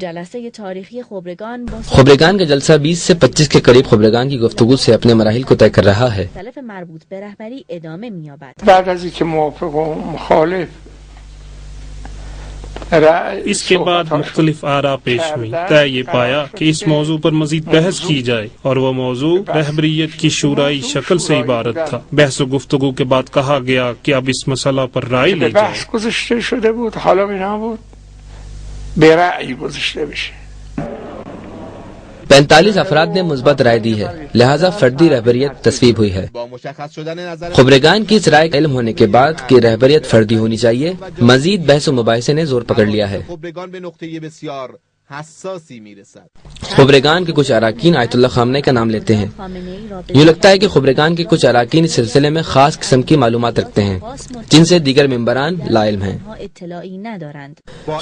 جلسه تاریخی خبرگان کا جلسہ 20 سے 25 کے قریب خبرگان کی گفتگو سے اپنے مراحل کو طے کر رہا ہے. مختلف مربوط به رهبری ادامه می‌یابد. بعد از اینکه موافق و مخالف اس کے بعد مختلف آراء پیش ہوئی. طے یہ پایا کہ اس موضوع پر مزید بحث کی جائے اور وہ موضوع رہبریت کی شورائی شکل سے عبارت تھا. بحث و گفتگو کے بعد کہا گیا کہ اب اس مسئلہ پر رائے لی جائے. بحث گذاشته شده بود، حالا بنا بود به رأی گذاشته بشه. 45 افراد نے مثبت رائے دی ہے، لہذا فردی رہبریت تصویب ہوئی ہے. خبرگان کی اس رائے کا علم ہونے کے بعد کہ رہبریت فردی ہونی چاہیے، مزید بحث و مباحثے نے زور پکڑ لیا ہے. خبرگان کے کچھ اراکین آیت اللہ خامنہئی کا نام لیتے ہیں. یوں لگتا ہے کہ خبرگان کے کچھ اراکین اس سلسلے میں خاص قسم کی معلومات رکھتے ہیں جن سے دیگر ممبران لا علم ہیں.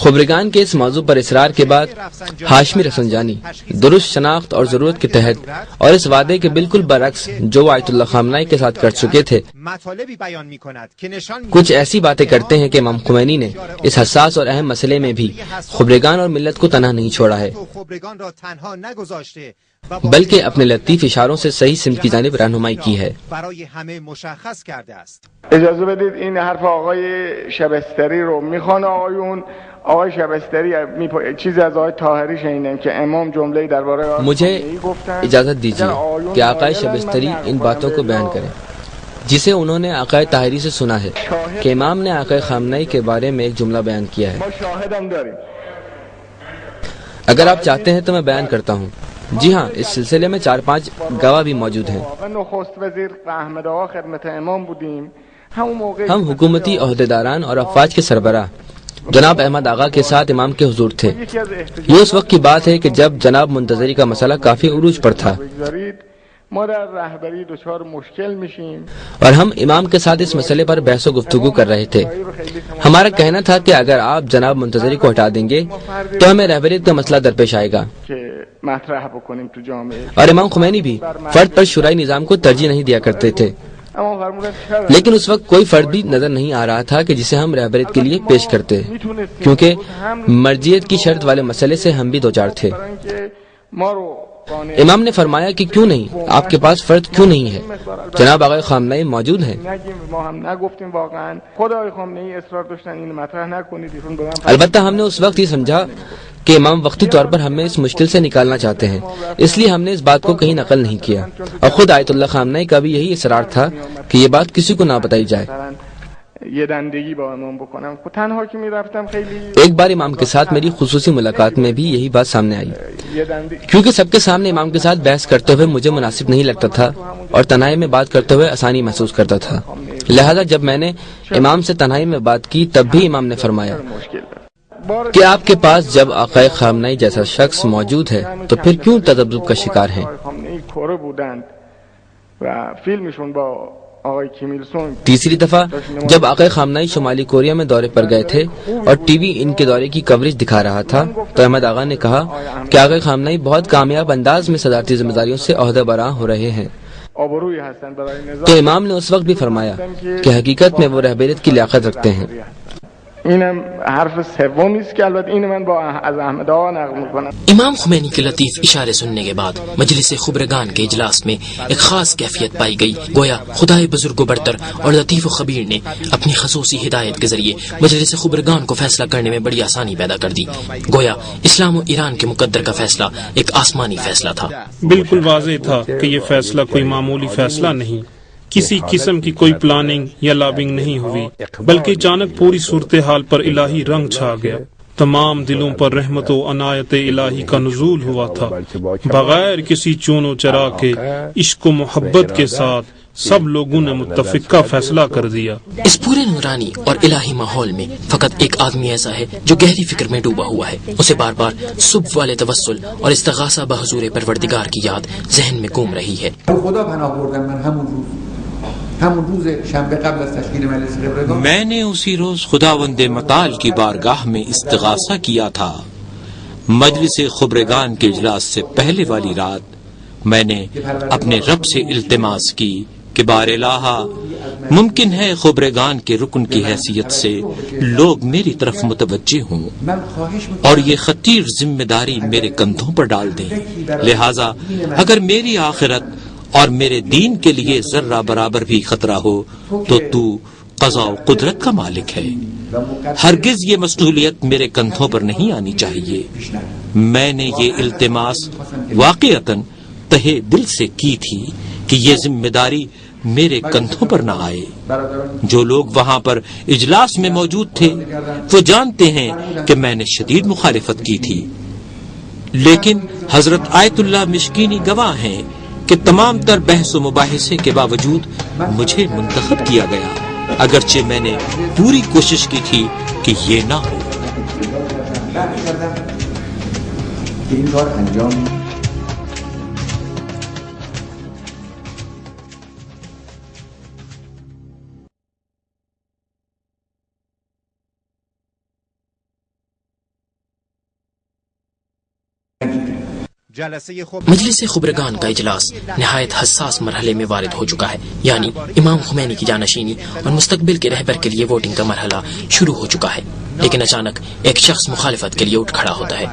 خبرگان کے اس موضوع پر اصرار کے بعد ہاشمی رفسنجانی درست شناخت اور ضرورت کے تحت اور اس وعدے کے بالکل برعکس جو آیت اللہ خامنہئی کے ساتھ کر چکے تھے، کچھ ایسی باتیں کرتے ہیں کہ امام خمینی نے اس حساس اور اہم مسئلے میں بھی خبرگان اور ملت کو تنہا نہیں چھوڑا ہے، بلکہ اپنے لطیف اشاروں سے صحیح سمت کی جانب رہنمائی کی ہے. اجازه بدید این حرف آقای شبستری رو میخوانه. آقای شبستری چیزی از آقای طاهری شنیدم که امام جمله‌ای درباره مجھے اجازت دیجیے کہ آقای شبستری ان باتوں کو بیان کریں جسے انہوں نے آقای طاہری سے سنا ہے کہ امام نے آقای خامنہئی کے بارے میں ایک جملہ بیان کیا ہے. اگر آپ چاہتے ہیں تو میں بیان کرتا ہوں. جی ہاں، اس سلسلے میں 4-5 گواہ بھی موجود ہیں. ہم حکومتی عہدیداران اور افواج کے سربراہ جناب احمد آغا کے ساتھ امام کے حضور تھے. یہ اس وقت کی بات ہے کہ جب جناب منتظری کا مسئلہ کافی عروج پر تھا اور ہم امام کے ساتھ اس مسئلے پر بحث و گفتگو کر رہے تھے. ہمارا کہنا تھا کہ اگر آپ جناب منتظری کو ہٹا دیں گے تو ہمیں رہبریت کا مسئلہ درپیش آئے گا. اور امام خمینی بھی فرد پر شورائے نظام کو ترجیح نہیں دیا کرتے تھے، لیکن اس وقت کوئی فرد بھی نظر نہیں آ رہا تھا کہ جسے ہم رہبریت کے لیے پیش کرتے، کیونکہ مرجعیت کی شرط والے مسئلے سے ہم بھی دوچار تھے. امام نے فرمایا کہ کیوں نہیں، آپ کے پاس فرد کیوں نہیں ہے؟ جناب آقای خامنہئی موجود ہیں. البتہ ہم نے اس وقت یہ سمجھا کہ امام وقتی طور پر ہمیں اس مشکل سے نکالنا چاہتے ہیں، اس لیے ہم نے اس بات کو کہیں نقل نہیں کیا. اور خود آیت اللہ خامنہئی کا بھی یہی اصرار تھا کہ یہ بات کسی کو نہ بتائی جائے. ایک بار امام کے ساتھ میری خصوصی ملاقات میں بھی یہی بات سامنے آئی، کیونکہ سب کے سامنے امام کے ساتھ بحث کرتے ہوئے مجھے مناسب نہیں لگتا تھا اور تنہائی میں بات کرتے ہوئے آسانی محسوس کرتا تھا. لہذا جب میں نے امام سے تنہائی میں بات کی تب بھی امام نے فرمایا کہ آپ کے پاس جب آقای خامنہئی جیسا شخص موجود ہے تو پھر کیوں تذبذب کا شکار ہیں؟ تیسری دفعہ جب آقای خامنہئی شمالی کوریا میں دورے پر گئے تھے اور ٹی وی ان کے دورے کی کوریج دکھا رہا تھا تو احمد آغا نے کہا کہ آقای خامنہئی بہت کامیاب انداز میں صدارتی ذمہ داریوں سے عہدہ برآں ہو رہے ہیں. تو امام نے اس وقت بھی فرمایا کہ حقیقت میں وہ رہبریت کی لیاقت رکھتے ہیں. اینم حرف سومی است که البته این من با از احمد آقا نقل میکنم. امام خمینی کے لطیف اشارے سننے کے بعد مجلس خبرگان کے اجلاس میں ایک خاص کیفیت پائی گئی. گویا خدائے بزرگ و برتر اور لطیف و خبیر نے اپنی خصوصی ہدایت کے ذریعے مجلس خبرگان کو فیصلہ کرنے میں بڑی آسانی پیدا کر دی. گویا اسلام و ایران کے مقدر کا فیصلہ ایک آسمانی فیصلہ تھا. بالکل واضح تھا کہ یہ فیصلہ کوئی معمولی فیصلہ نہیں، کسی قسم کی کوئی پلاننگ یا لابنگ نہیں ہوئی، بلکہ اچانک پوری صورتحال پر الہی رنگ چھا گیا. تمام دلوں پر رحمت و عنایت الہی کا نزول ہوا تھا. بغیر کسی چون و چرا کے عشق و محبت کے ساتھ سب لوگوں نے متفقہ فیصلہ کر دیا. اس پورے نورانی اور الہی ماحول میں فقط ایک آدمی ایسا ہے جو گہری فکر میں ڈوبا ہوا ہے. اسے بار بار صبح والے توسل اور استغاثہ بحضور پروردگار کی یاد ذہن میں گھوم رہی ہے. میں نے اسی روز خداوند متعال کی بارگاہ میں استغاثہ کیا تھا. مجلس خبرگان کے اجلاس سے پہلے والی رات میں نے اپنے رب سے التماس کی کہ بار الہا ممکن ہے خبرگان کے رکن کی حیثیت سے لوگ میری طرف متوجہ ہوں اور یہ خطیر ذمہ داری میرے کندھوں پر ڈال دیں، لہذا اگر میری آخرت اور میرے دین کے لیے ذرہ برابر بھی خطرہ ہو تو قضاء و قدرت کا مالک ہے، ہرگز یہ مسئولیت میرے کندھوں پر نہیں آنی چاہیے۔ میں نے یہ التماس واقعتاً تہے دل سے کی تھی کہ یہ ذمہ داری میرے کندھوں پر نہ آئے۔ جو لوگ وہاں پر اجلاس میں موجود تھے وہ جانتے ہیں کہ میں نے شدید مخالفت کی تھی، لیکن حضرت آیت اللہ مشکینی گواہ ہیں کہ تمام تر بحث و مباحثے کے باوجود مجھے منتخب کیا گیا، اگرچہ میں نے پوری کوشش کی تھی کہ یہ نہ ہو۔ مجلس خبرگان کا اجلاس نہایت حساس مرحلے میں وارد ہو چکا ہے، یعنی امام خمینی کی جانشینی اور مستقبل کے رہبر کے لیے ووٹنگ کا مرحلہ شروع ہو چکا ہے، لیکن اچانک ایک شخص مخالفت کے لیے اٹھ کھڑا ہوتا ہے۔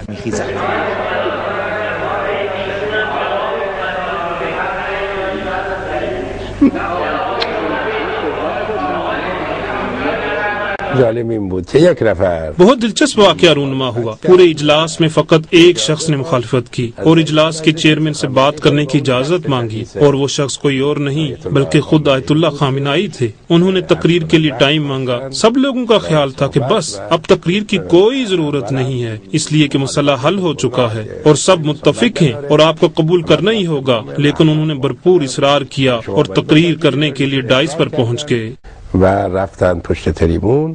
بہت دلچسپ واقعہ رونما ہوا۔ پورے اجلاس میں فقط ایک شخص نے مخالفت کی اور اجلاس کے چیئرمین سے بات کرنے کی اجازت مانگی، اور وہ شخص کوئی اور نہیں بلکہ خود آیت اللہ خامنائی تھے۔ انہوں نے تقریر کے لیے ٹائم مانگا۔ سب لوگوں کا خیال تھا کہ بس اب تقریر کی کوئی ضرورت نہیں ہے، اس لیے کہ مسئلہ حل ہو چکا ہے اور سب متفق ہیں اور آپ کو قبول کرنا ہی ہوگا، لیکن انہوں نے بھرپور اصرار کیا اور تقریر کرنے کے لیے ڈائس پر پہنچ گئے۔ و رفتن پشت تریبون۔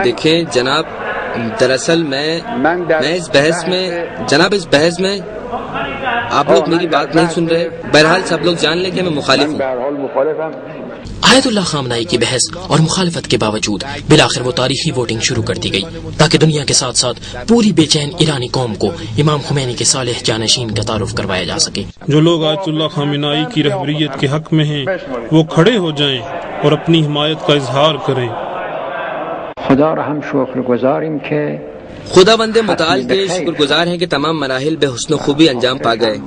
دیکھیں جناب، دراصل میں اس بحث میں آپ لوگ میری بات نہیں سن رہے۔ بہرحال سب لوگ جان لیں کہ میں مخالف ہوں۔ آیت اللہ خامنائی کی بحث اور مخالفت کے باوجود بالآخر وہ تاریخی ووٹنگ شروع کر دی گئی تاکہ دنیا کے ساتھ ساتھ پوری بے چین ایرانی قوم کو امام خمینی کے صالح جانشین کا تعارف کروایا جا سکے۔ جو لوگ آیت اللہ خامنائی کی رہبریت کے حق میں ہیں وہ کھڑے ہو جائیں اور اپنی حمایت کا اظہار کریں۔ خدا را ہم شکر گزاریم کہ خدا بند متعال کے شکر گزار ہیں کہ تمام مراحل بے حسن و خوبی انجام پا گئے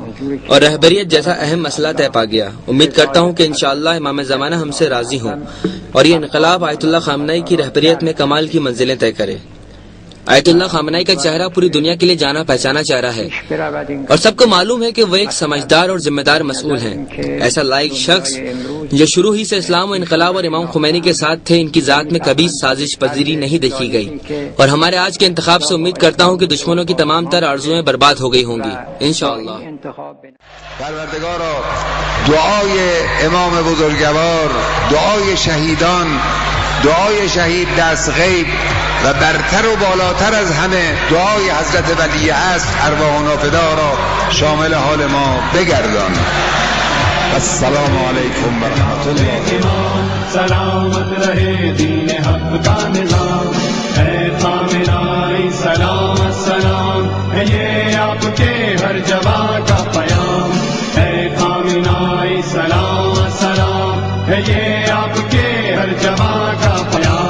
اور رہبریت جیسا اہم مسئلہ طے پا گیا۔ امید کرتا ہوں کہ انشاءاللہ امام زمانہ ہم سے راضی ہوں اور یہ انقلاب آیت اللہ خامنائی کی رہبریت میں کمال کی منزلیں طے کرے۔ آیت اللہ خامنائی کا چہرہ پوری دنیا کے لیے جانا پہچانا چہرہ ہے اور سب کو معلوم ہے کہ وہ ایک سمجھدار اور ذمہ دار مسئول ہیں۔ ایسا لائق شخص جو شروع ہی سے اسلام و انقلاب اور امام خمینی کے ساتھ تھے، ان کی ذات میں کبھی سازش پذیری نہیں دیکھی گئی اور ہمارے آج کے انتخاب سے امید کرتا ہوں کہ دشمنوں کی تمام تر آرزویں برباد ہو گئی ہوں گی انشاءاللہ۔ پروردگارا دعای امام بزرگوار، دعای شهیدان، دعای شهید دست غیب و برتر و بالاتر از همه دعای حضرت ولی عصر ارواحنا فدا را شامل حال ما بگردان۔ السلام علیکم و رحمت اللہ۔ سلامت رہے دین حق کا نظام، اے خامنائی سلام السلام، ہے یہ آپ کے ہر جوان کا پیام، اے خامنائی سلام السلام، ہے یہ آپ کے ہر جوان کا پیام۔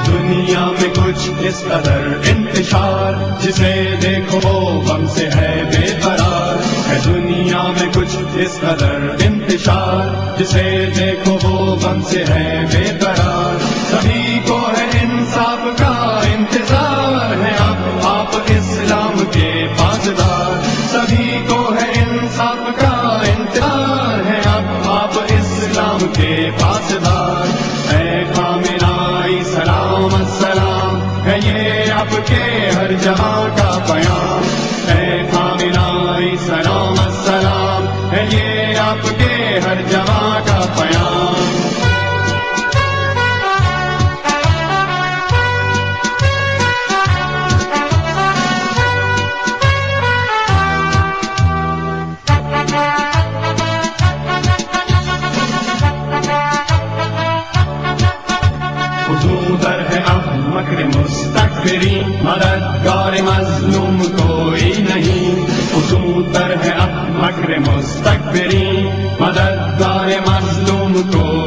دنیا میں کچھ اس قدر انتشار، جسے دیکھو وہ غم سے ہے بے قرار، ہے دنیا میں کچھ اس قدر انتشار، جسے دیکھو وہ غم سے ہے بے قرار، سبھی کو ہے انصاف کا انتظار، ہے اب آپ اسلام کے پاسدار، سبھی کو ہے انصاف کا انتظار، ہے اب آپ اسلام کے پاسدار، اے خامنائی سلام السلام، ہے یہ آپ کے ہر جہاں کا پیام، اے خامنائی سلام السلام، ہے یہ آپ کے ہر جہاں کا پیام۔ مستکبری مددگار مظلوم کوئی نہیں فسون پر ہے اب مکر مستکبری مددگار مظلوم کوئی